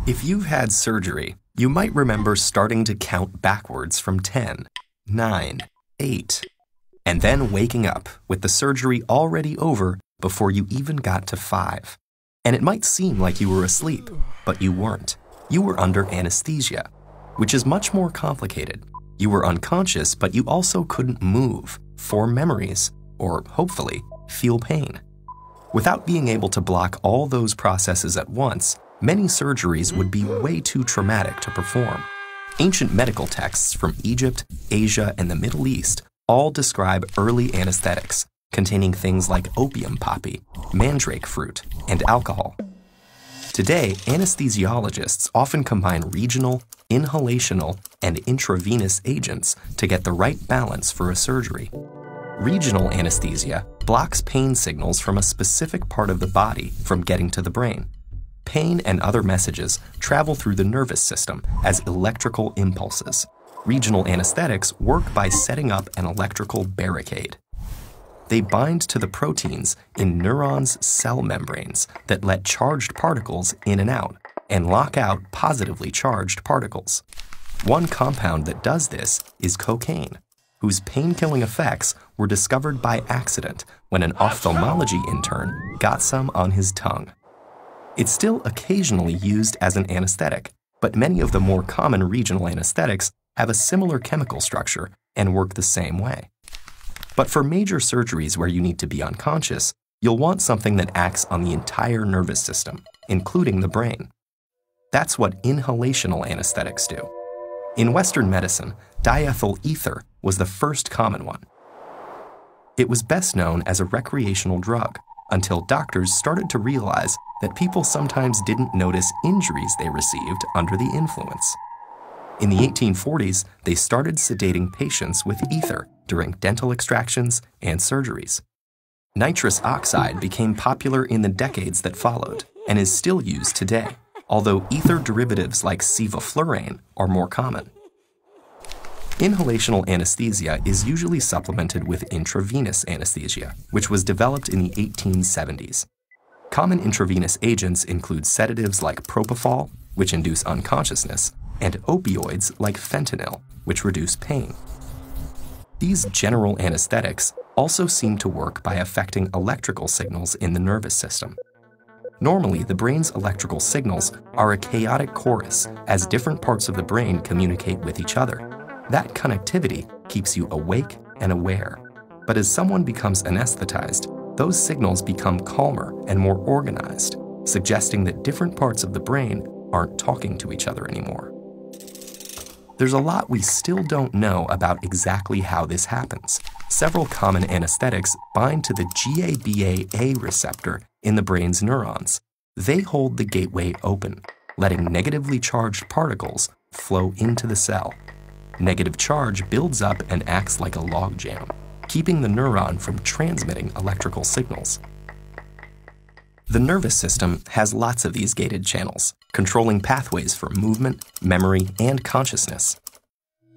If you've had surgery, you might remember starting to count backwards from 10, 9, 8, and then waking up with the surgery already over before you even got to 5. And it might seem like you were asleep, but you weren't. You were under anesthesia, which is much more complicated. You were unconscious, but you also couldn't move, form memories, or hopefully, feel pain. Without being able to block all those processes at once, many surgeries would be way too traumatic to perform. Ancient medical texts from Egypt, Asia, and the Middle East all describe early anesthetics containing things like opium poppy, mandrake fruit, and alcohol. Today, anesthesiologists often combine regional, inhalational, and intravenous agents to get the right balance for a surgery. Regional anesthesia blocks pain signals from a specific part of the body from getting to the brain. Pain and other messages travel through the nervous system as electrical impulses. Regional anesthetics work by setting up an electrical barricade. They bind to the proteins in neurons' cell membranes that let charged particles in and out and lock out positively charged particles. One compound that does this is cocaine, whose pain-killing effects were discovered by accident when an ophthalmology intern got some on his tongue. It's still occasionally used as an anesthetic, but many of the more common regional anesthetics have a similar chemical structure and work the same way. But for major surgeries where you need to be unconscious, you'll want something that acts on the entire nervous system, including the brain. That's what inhalational anesthetics do. In Western medicine, diethyl ether was the first common one. It was best known as a recreational drug until doctors started to realize that people sometimes didn't notice injuries they received under the influence. In the 1840s, they started sedating patients with ether during dental extractions and surgeries. Nitrous oxide became popular in the decades that followed and is still used today, although ether derivatives like sevoflurane are more common. Inhalational anesthesia is usually supplemented with intravenous anesthesia, which was developed in the 1870s. Common intravenous agents include sedatives like propofol, which induce unconsciousness, and opioids like fentanyl, which reduce pain. These general anesthetics also seem to work by affecting electrical signals in the nervous system. Normally, the brain's electrical signals are a chaotic chorus as different parts of the brain communicate with each other. That connectivity keeps you awake and aware. But as someone becomes anesthetized, those signals become calmer and more organized, suggesting that different parts of the brain aren't talking to each other anymore. There's a lot we still don't know about exactly how this happens. Several common anesthetics bind to the GABA-A receptor in the brain's neurons. They hold the gateway open, letting negatively charged particles flow into the cell. Negative charge builds up and acts like a logjam, keeping the neuron from transmitting electrical signals. The nervous system has lots of these gated channels, controlling pathways for movement, memory, and consciousness.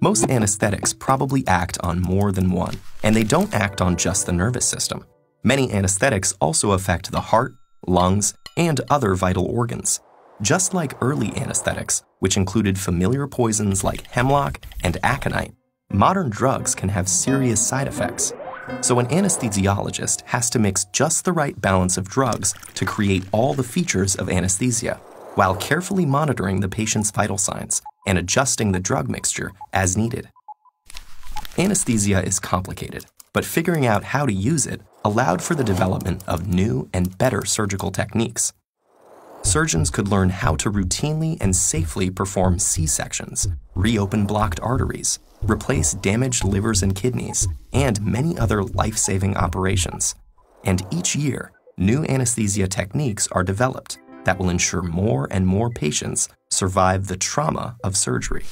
Most anesthetics probably act on more than one, and they don't act on just the nervous system. Many anesthetics also affect the heart, lungs, and other vital organs. Just like early anesthetics, which included familiar poisons like hemlock and aconite, modern drugs can have serious side effects. So an anesthesiologist has to mix just the right balance of drugs to create all the features of anesthesia, while carefully monitoring the patient's vital signs and adjusting the drug mixture as needed. Anesthesia is complicated, but figuring out how to use it allowed for the development of new and better surgical techniques. Surgeons could learn how to routinely and safely perform C-sections, reopen blocked arteries, replace damaged livers and kidneys, and many other life-saving operations. And each year, new anesthesia techniques are developed that will ensure more and more patients survive the trauma of surgery.